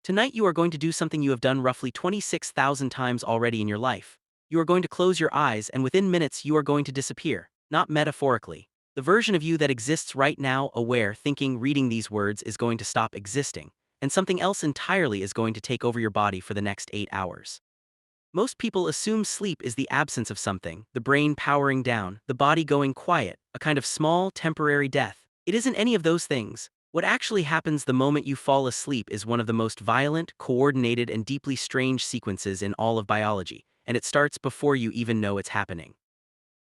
Tonight you are going to do something you have done roughly 26,000 times already in your life. You are going to close your eyes and within minutes you are going to disappear, not metaphorically. The version of you that exists right now, aware, thinking, reading these words is going to stop existing, and something else entirely is going to take over your body for the next 8 hours. Most people assume sleep is the absence of something, the brain powering down, the body going quiet, a kind of small, temporary death. It isn't any of those things. What actually happens the moment you fall asleep is one of the most violent, coordinated, and deeply strange sequences in all of biology, and it starts before you even know it's happening.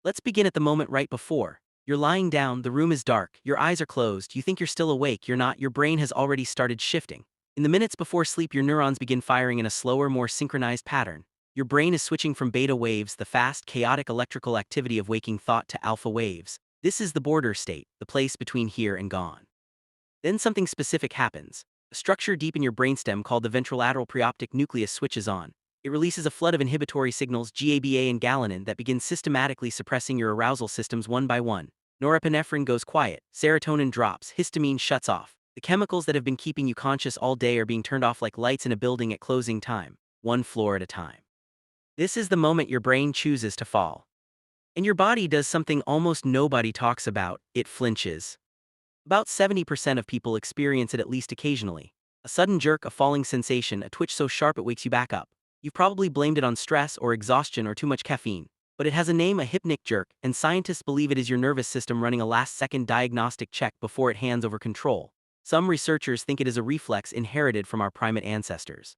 Let's begin at the moment right before. You're lying down, the room is dark, your eyes are closed, you think you're still awake, you're not, your brain has already started shifting. In the minutes before sleep, your neurons begin firing in a slower, more synchronized pattern. Your brain is switching from beta waves, the fast, chaotic electrical activity of waking thought, to alpha waves. This is the border state, the place between here and gone. Then something specific happens. A structure deep in your brainstem called the ventrolateral preoptic nucleus switches on. It releases a flood of inhibitory signals, GABA and galanin, that begin systematically suppressing your arousal systems one by one. Norepinephrine goes quiet, serotonin drops, histamine shuts off. The chemicals that have been keeping you conscious all day are being turned off like lights in a building at closing time, one floor at a time. This is the moment your brain chooses to fall. And your body does something almost nobody talks about: it flinches. About 70% of people experience it at least occasionally. A sudden jerk, a falling sensation, a twitch so sharp it wakes you back up. You've probably blamed it on stress or exhaustion or too much caffeine. But it has a name, a hypnic jerk, and scientists believe it is your nervous system running a last-second diagnostic check before it hands over control. Some researchers think it is a reflex inherited from our primate ancestors.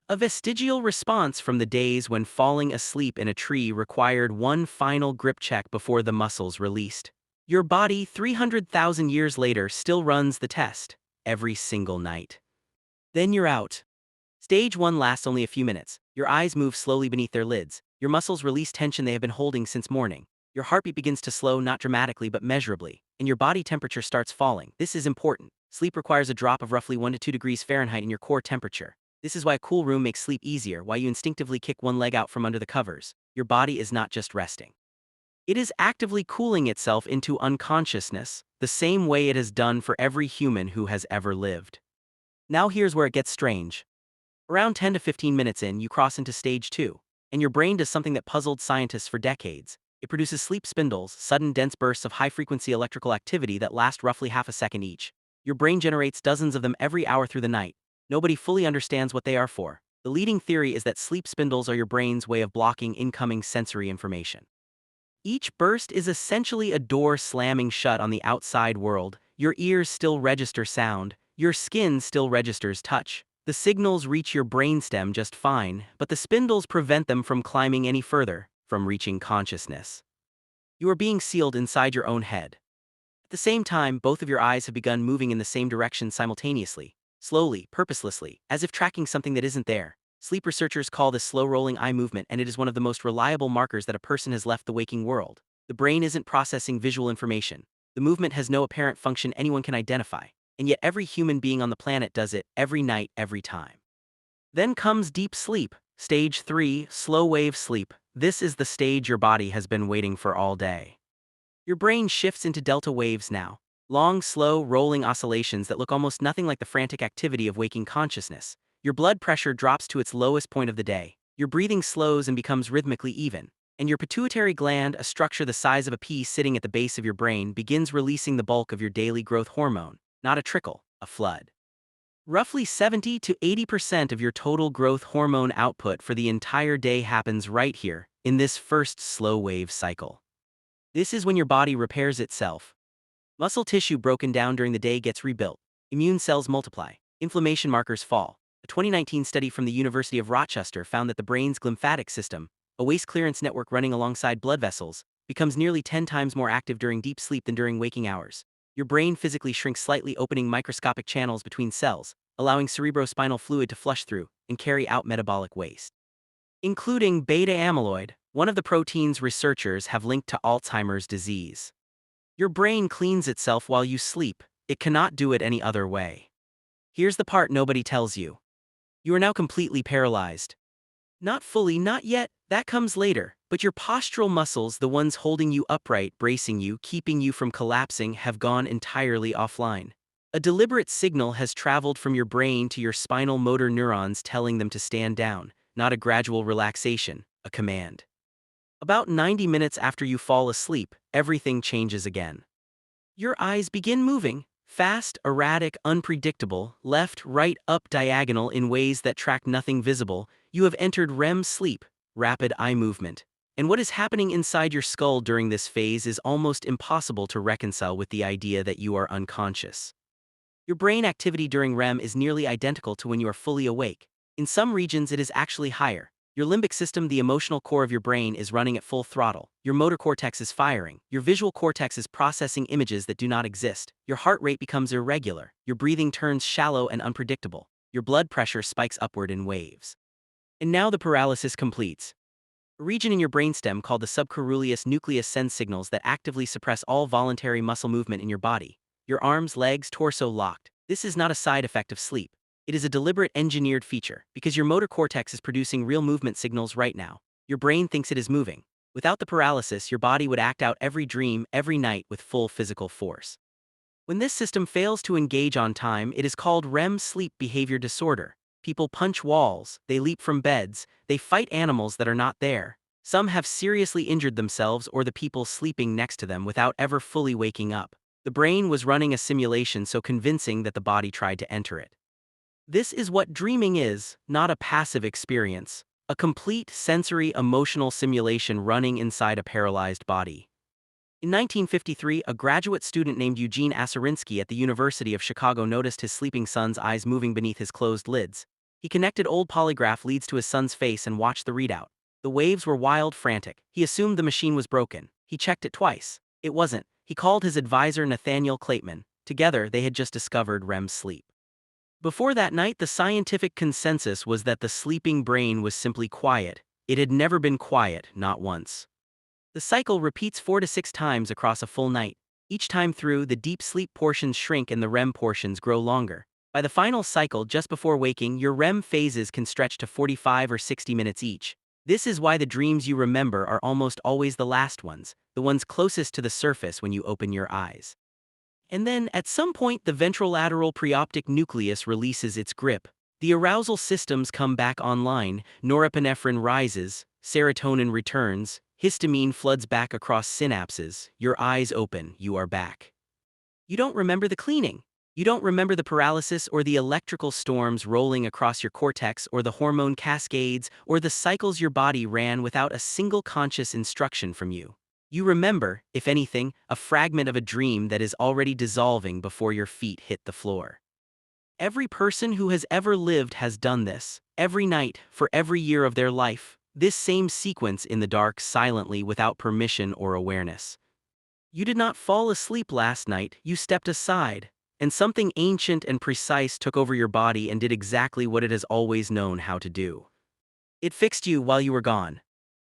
A vestigial response from the days when falling asleep in a tree required one final grip check before the muscles released. Your body, 300,000 years later, still runs the test, every single night. Then you're out. Stage 1 lasts only a few minutes. Your eyes move slowly beneath their lids. Your muscles release tension they have been holding since morning. Your heartbeat begins to slow, not dramatically but measurably, and your body temperature starts falling. This is important. Sleep requires a drop of roughly 1 to 2 degrees Fahrenheit in your core temperature. This is why a cool room makes sleep easier, why you instinctively kick one leg out from under the covers. Your body is not just resting. It is actively cooling itself into unconsciousness, the same way it has done for every human who has ever lived. Now here's where it gets strange. Around 10 to 15 minutes in, you cross into stage 2, and your brain does something that puzzled scientists for decades. It produces sleep spindles, sudden dense bursts of high-frequency electrical activity that last roughly half a second each. Your brain generates dozens of them every hour through the night. Nobody fully understands what they are for. The leading theory is that sleep spindles are your brain's way of blocking incoming sensory information. Each burst is essentially a door slamming shut on the outside world. Your ears still register sound, your skin still registers touch. The signals reach your brainstem just fine, but the spindles prevent them from climbing any further, from reaching consciousness. You are being sealed inside your own head. At the same time, both of your eyes have begun moving in the same direction simultaneously, slowly, purposelessly, as if tracking something that isn't there. Sleep researchers call this slow rolling eye movement, and it is one of the most reliable markers that a person has left the waking world. The brain isn't processing visual information. The movement has no apparent function anyone can identify, and yet every human being on the planet does it, every night, every time. Then comes deep sleep, stage 3, slow wave sleep. This is the stage your body has been waiting for all day. Your brain shifts into delta waves now, long, slow, rolling oscillations that look almost nothing like the frantic activity of waking consciousness. Your blood pressure drops to its lowest point of the day. Your breathing slows and becomes rhythmically even. And your pituitary gland, a structure the size of a pea sitting at the base of your brain, begins releasing the bulk of your daily growth hormone. Not a trickle, a flood. Roughly 70 to 80% of your total growth hormone output for the entire day happens right here, in this first slow wave cycle. This is when your body repairs itself. Muscle tissue broken down during the day gets rebuilt. Immune cells multiply. Inflammation markers fall. A 2019 study from the University of Rochester found that the brain's glymphatic system, a waste clearance network running alongside blood vessels, becomes nearly 10 times more active during deep sleep than during waking hours. Your brain physically shrinks slightly, opening microscopic channels between cells, allowing cerebrospinal fluid to flush through and carry out metabolic waste, including beta amyloid, one of the proteins researchers have linked to Alzheimer's disease. Your brain cleans itself while you sleep. It cannot do it any other way. Here's the part nobody tells you. You are now completely paralyzed. Not fully, not yet, that comes later, but your postural muscles, the ones holding you upright, bracing you, keeping you from collapsing, have gone entirely offline. A deliberate signal has traveled from your brain to your spinal motor neurons telling them to stand down, not a gradual relaxation, a command. About 90 minutes after you fall asleep, everything changes again. Your eyes begin moving, fast, erratic, unpredictable, left, right, up, diagonal in ways that track nothing visible. You have entered REM sleep, rapid eye movement. And what is happening inside your skull during this phase is almost impossible to reconcile with the idea that you are unconscious. Your brain activity during REM is nearly identical to when you are fully awake. In some regions, it is actually higher. Your limbic system, the emotional core of your brain, is running at full throttle. Your motor cortex is firing. Your visual cortex is processing images that do not exist. Your heart rate becomes irregular. Your breathing turns shallow and unpredictable. Your blood pressure spikes upward in waves. And now the paralysis completes. A region in your brainstem called the subceruleus nucleus sends signals that actively suppress all voluntary muscle movement in your body. Your arms, legs, torso locked. This is not a side effect of sleep. It is a deliberate engineered feature, because your motor cortex is producing real movement signals right now. Your brain thinks it is moving. Without the paralysis, your body would act out every dream, every night with full physical force. When this system fails to engage on time, it is called REM sleep behavior disorder. People punch walls, they leap from beds, they fight animals that are not there. Some have seriously injured themselves or the people sleeping next to them without ever fully waking up. The brain was running a simulation so convincing that the body tried to enter it. This is what dreaming is, not a passive experience. A complete sensory emotional simulation running inside a paralyzed body. In 1953, a graduate student named Eugene Aserinsky at the University of Chicago noticed his sleeping son's eyes moving beneath his closed lids. He connected old polygraph leads to his son's face and watched the readout. The waves were wild, frantic. He assumed the machine was broken. He checked it twice. It wasn't. He called his advisor Nathaniel Clateman. Together, they had just discovered REM sleep. Before that night, the scientific consensus was that the sleeping brain was simply quiet. It had never been quiet, not once. The cycle repeats 4 to 6 times across a full night. Each time through, the deep sleep portions shrink and the REM portions grow longer. By the final cycle, just before waking, your REM phases can stretch to 45 or 60 minutes each. This is why the dreams you remember are almost always the last ones, the ones closest to the surface when you open your eyes. And then, at some point, the ventrolateral preoptic nucleus releases its grip. The arousal systems come back online, norepinephrine rises, serotonin returns, histamine floods back across synapses, your eyes open, you are back. You don't remember the cleaning. You don't remember the paralysis or the electrical storms rolling across your cortex or the hormone cascades or the cycles your body ran without a single conscious instruction from you. You remember, if anything, a fragment of a dream that is already dissolving before your feet hit the floor. Every person who has ever lived has done this, every night, for every year of their life, this same sequence in the dark silently without permission or awareness. You did not fall asleep last night, you stepped aside, and something ancient and precise took over your body and did exactly what it has always known how to do. It fixed you while you were gone.